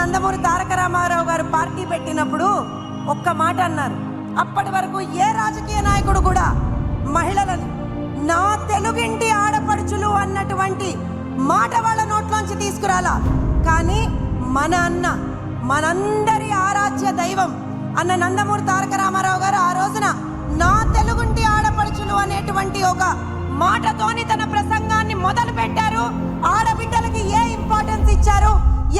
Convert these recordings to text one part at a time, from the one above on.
నందమూరి తారక రామారావు గారు పార్టీ పెట్టినప్పుడు ఒక్క మాట అన్నారు. అప్పటి వరకు ఏ రాజకీయ నాయకుడు కూడా మహిళలను నా తెలుగింటి ఆడపడుచులు అన్నటువంటి మాట వాళ్ళ నోట్లోంచి తీసుకురాలా. కానీ మన అన్న, మనందరి ఆరాధ్య దైవం అన్న నందమూరి తారక రామారావు గారు ఆ రోజున నా తెలుగుంటి ఆడపడుచులు అనేటువంటి ఒక మాటతోని తన ప్రసంగాన్ని మొదలు పెట్టారు. ఆడబిడ్డలకి ఏ ఇంపార్టెన్స్ ఇచ్చారు,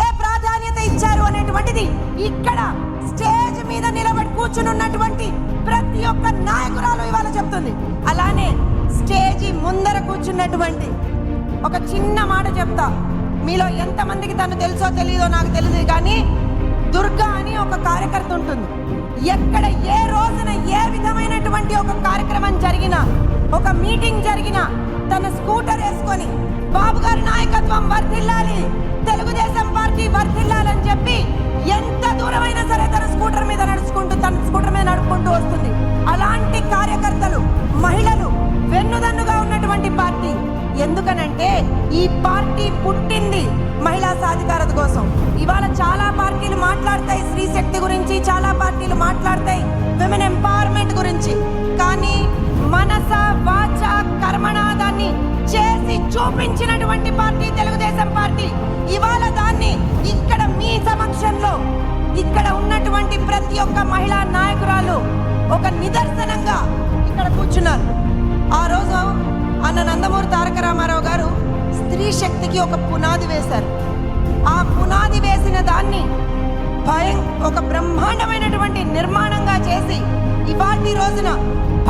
ఏ ప్రాధాన్యత ఇచ్చారు అనేటువంటిది ఇక్కడ స్టేజ్ మీద నిలబడి కూర్చున్నటువంటి ప్రతి ఒక్క నాయకురాలు ఇవాళ చెప్తుంది. అలానే స్టేజి ముందర కూర్చున్నటువంటి ఒక చిన్న మాట చెప్తా. మీలో ఎంతమందికి తను తెలుసో తెలీదో నాకు తెలియదు, కానీ దుర్గా అని ఒక కార్యకర్త ఉంటుంది. ఎక్కడ ఏ రోజున ఏ విధమైనటువంటి ఒక కార్యక్రమం జరిగినా, ఒక మీటింగ్ జరిగినా తన స్కూటర్ వేసుకొని బాబు గారి నాయకత్వం వర్ధిల్లాలి, తెలుగుదేశం పార్టీ వర్ధిల్లాలని చెప్పి ఎంత దూరమైనా సరే తన స్కూటర్ మీద నడుపుకుంటూ వస్తుంది. అలాంటి కార్యకర్తలు, మహిళలు వెన్నుదన్నుగా ఉన్నటువంటి పార్టీ. ఎందుకనంటే ఈ పార్టీ పుట్టింది మహిళా సాధికారత కోసం. ఇవాళ చాలా పార్టీలు మాట్లాడతాయి స్త్రీ శక్తి గురించి, చాలా పార్టీలు మాట్లాడతాయి విమెన్ ఎంపవర్మెంట్ గురించి. కానీ మనస వాచ కర్మణాదాన్ని చేసి చూపించినటువంటి పార్టీ తెలుగుదేశం పార్టీ. ఇవాళ దాన్ని ఇక్కడ మీ సమక్షంలో ఇక్కడ ఉన్నటువంటి ప్రతి ఒక్క మహిళా నాయకురాలు ఒక నిదర్శనంగా ఇక్కడ కూర్చున్నారు. ఆ రోజు అన్న నందమూరి తారక రామారావు గారు స్త్రీ శక్తికి ఒక పునాది వేశారు. ఆ పునాది వేసిన దాన్ని ఒక బ్రహ్మాండమైనటువంటి నిర్మాణంగా చేసి ఇవాటి రోజున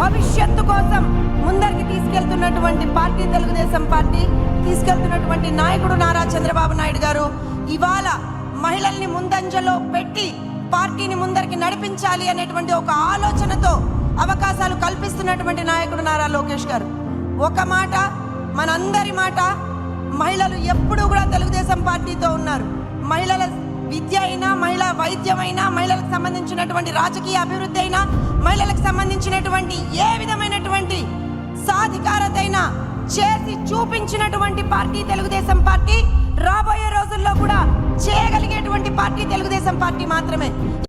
భవిష్యత్తు కోసం ముందరికి తీసుకెళ్తున్నటువంటి పార్టీ తెలుగుదేశం పార్టీ, తీసుకెళ్తున్నటువంటి నాయకుడు నారా చంద్రబాబు నాయుడు గారు. ఇవాళ మహిళల్ని ముందంజలో పెట్టి పార్టీని ముందరికి నడిపించాలి అనేటువంటి ఒక ఆలోచనతో అవకాశాలు కల్పిస్తున్నటువంటి నాయకుడు నారా లోకేష్ గారు. ఒక మాట, మనందరి మాట, మహిళలు ఎప్పుడూ కూడా తెలుగుదేశం పార్టీతో ఉన్నారు. మహిళల విద్య అయినా, మహిళా వైద్యం అయినా, మహిళలకు సంబంధించినటువంటి రాజకీయ అభివృద్ధి అయినా, మహిళలకు సంబంధించినటువంటి ఏ విధమైనటువంటి సాధికారత అయినా చేసి చూపించినటువంటి పార్టీ తెలుగుదేశం పార్టీ. రాబోయే రోజుల్లో కూడా చేయగలిగేటువంటి పార్టీ తెలుగుదేశం పార్టీ మాత్రమే.